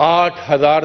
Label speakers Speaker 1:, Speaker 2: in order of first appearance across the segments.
Speaker 1: 8,000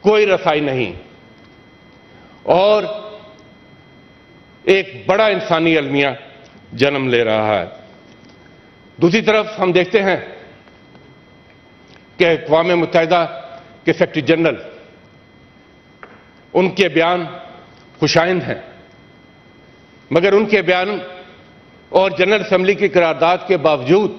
Speaker 1: کوئی رسائی نہیں اور ایک بڑا انسانی المیہ جنم لے رہا ہے۔ دوسری طرف ہم دیکھتے ہیں کہ اقوام متحدہ کے سیکرٹری جنرل، ان کے بیان خوشائند ہیں، مگر ان کے بیان اور جنرل اسمبلی کی قرارداد کے باوجود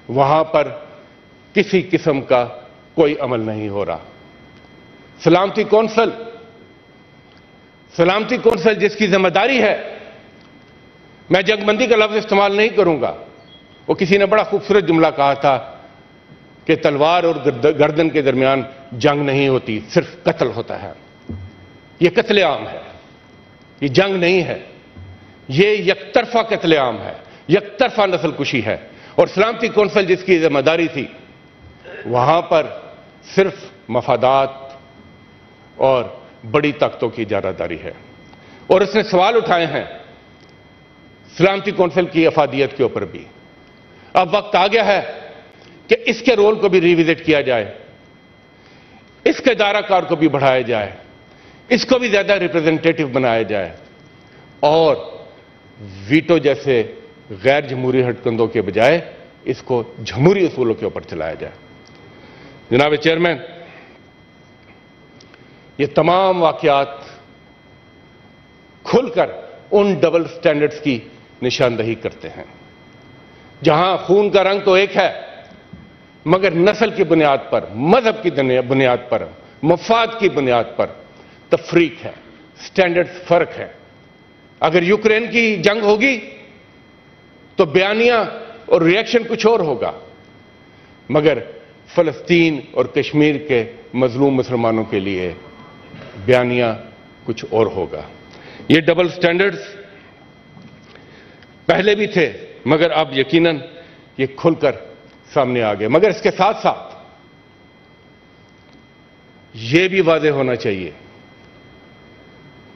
Speaker 1: وہاں پر کسی قسم کا کوئی عمل نہیں ہو رہا۔ سلامتی کونسل جس کی ذمہ داری ہے، میں جنگ بندی کا لفظ استعمال نہیں کروں گا، وہ کسی نے بڑا خوبصورت جملہ کہا تھا کہ تلوار اور گردن کے درمیان جنگ نہیں ہوتی، صرف قتل ہوتا ہے۔ یہ قتل عام ہے، یہ جنگ نہیں ہے، یہ یک طرفہ قتل عام ہے، یک طرفہ نسل کشی ہے۔ اور سلامتی کونسل جس کی ذمہ داری تھی، وہاں پر صرف مفادات اور بڑی طاقتوں کی اجارہ ہے۔ اور اس نے سوال اٹھائے ہیں سلامتی کونسل کی افادیت کے اوپر بھی۔ اب وقت آ گیا ہے کہ اس کے رول کو بھی ریوزٹ کیا جائے، اس کے دائرہ کار کو بھی بڑھایا جائے، اس کو بھی زیادہ ریپریزنٹیٹو بنایا جائے اور ویٹو جیسے غیر جمہوری ہٹکندوں کے بجائے اس کو جمہوری اصولوں کے اوپر چلایا جائے۔ جناب چیئرمین، یہ تمام واقعات کھل کر ان ڈبل سٹینڈرڈز کی نشاندہی کرتے ہیں، جہاں خون کا رنگ تو ایک ہے مگر نسل کی بنیاد پر، مذہب کی بنیاد پر، مفاد کی بنیاد پر تفریق ہے، سٹینڈرڈ فرق ہے۔ اگر یوکرین کی جنگ ہوگی تو بیانیہ اور ریئیکشن کچھ اور ہوگا، مگر فلسطین اور کشمیر کے مظلوم مسلمانوں کے لیے بیانیہ کچھ اور ہوگا۔ یہ ڈبل سٹینڈرڈز پہلے بھی تھے مگر اب یقیناً یہ کھل کر سامنے آ گئے۔ مگر اس کے ساتھ ساتھ یہ بھی واضح ہونا چاہیے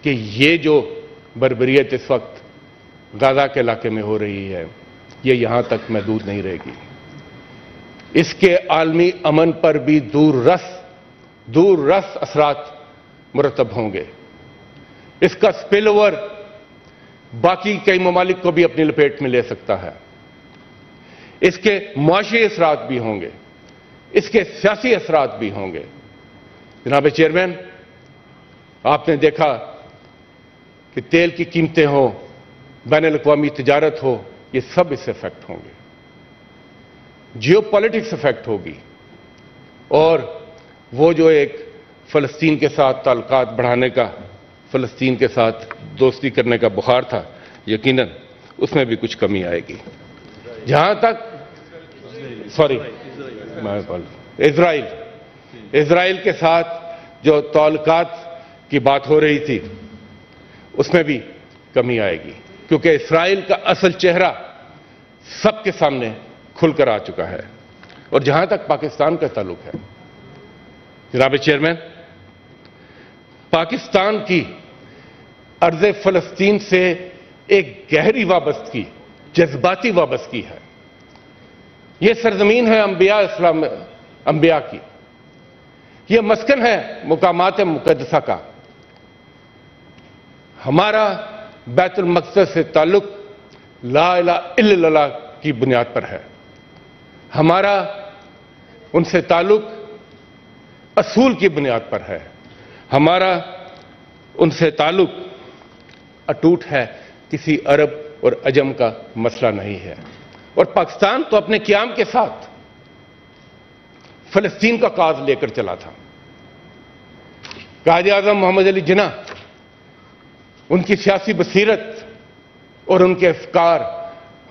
Speaker 1: کہ یہ جو بربریت اس وقت غزہ کے علاقے میں ہو رہی ہے، یہ یہاں تک محدود نہیں رہے گی۔ اس کے عالمی امن پر بھی دور رس اثرات مرتب ہوں گے۔ اس کا سپل اوور باقی کئی ممالک کو بھی اپنی لپیٹ میں لے سکتا ہے۔ اس کے معاشی اثرات بھی ہوں گے، اس کے سیاسی اثرات بھی ہوں گے۔ جناب چیئرمین، آپ نے دیکھا کہ تیل کی قیمتیں ہوں، بین الاقوامی تجارت ہو، یہ سب اس سے افیکٹ ہوں گے۔ جیو پالیٹکس افیکٹ ہوگی اور وہ جو ایک فلسطین کے ساتھ تعلقات بڑھانے کا، فلسطین کے ساتھ دوستی کرنے کا بخار تھا، یقیناً اس میں بھی کچھ کمی آئے گی۔ جہاں تک اسرائیل کے ساتھ جو تعلقات کی بات ہو رہی تھی، اس میں بھی کمی آئے گی، کیونکہ اسرائیل کا اصل چہرہ سب کے سامنے کھل کر آ چکا ہے۔ اور جہاں تک پاکستان کا تعلق ہے، جناب چیئرمین، پاکستان کی ارض فلسطین سے ایک گہری وابستگی، جذباتی وابستگی ہے۔ یہ سرزمین ہے انبیاء کی، یہ مسکن ہے مقامات مقدسہ کا۔ ہمارا بیت المقدس سے تعلق لا الہ الا اللہ کی بنیاد پر ہے، ہمارا ان سے تعلق اصول کی بنیاد پر ہے، ہمارا ان سے تعلق اٹوٹ ہے، کسی عرب اور عجم کا مسئلہ نہیں ہے۔ اور پاکستان تو اپنے قیام کے ساتھ فلسطین کا کاز لے کر چلا تھا۔ قائد اعظم محمد علی جناح، ان کی سیاسی بصیرت اور ان کے افکار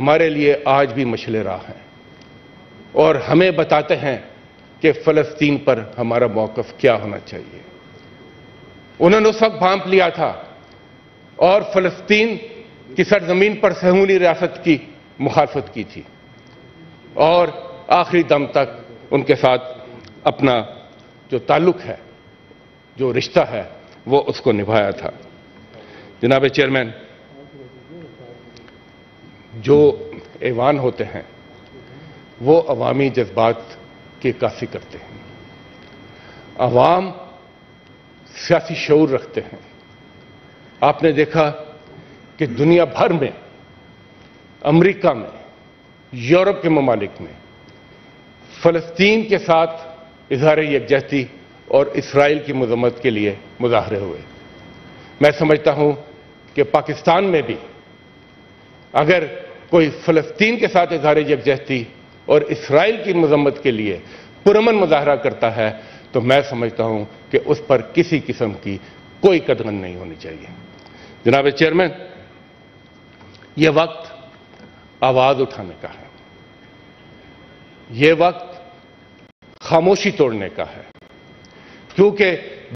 Speaker 1: ہمارے لیے آج بھی مشعل راہ ہیں اور ہمیں بتاتے ہیں کہ فلسطین پر ہمارا موقف کیا ہونا چاہیے۔ انہوں نے اس وقت بھانپ لیا تھا اور فلسطین کی سرزمین پر صہیونی ریاست کی مخالفت کی تھی اور آخری دم تک ان کے ساتھ اپنا جو تعلق ہے، جو رشتہ ہے، وہ اس کو نبھایا تھا۔ جناب چیئرمین، جو ایوان ہوتے ہیں وہ عوامی جذبات کی عکاسی کرتے ہیں۔ عوام سیاسی شعور رکھتے ہیں. آپ نے دیکھا کہ دنیا بھر میں، امریکہ میں، یورپ کے ممالک میں فلسطین کے ساتھ اظہار یکجہتی اور اسرائیل کی مذمت کے لیے مظاہرے ہوئے. میں سمجھتا ہوں کہ پاکستان میں بھی اگر کوئی فلسطین کے ساتھ اظہار یکجہتی اور اسرائیل کی مذمت کے لیے پرامن مظاہرہ کرتا ہے تو میں سمجھتا ہوں کہ اس پر کسی قسم کی کوئی قدغن نہیں ہونی چاہیے. جناب چیئرمین، یہ وقت آواز اٹھانے کا ہے، یہ وقت خاموشی توڑنے کا ہے، کیونکہ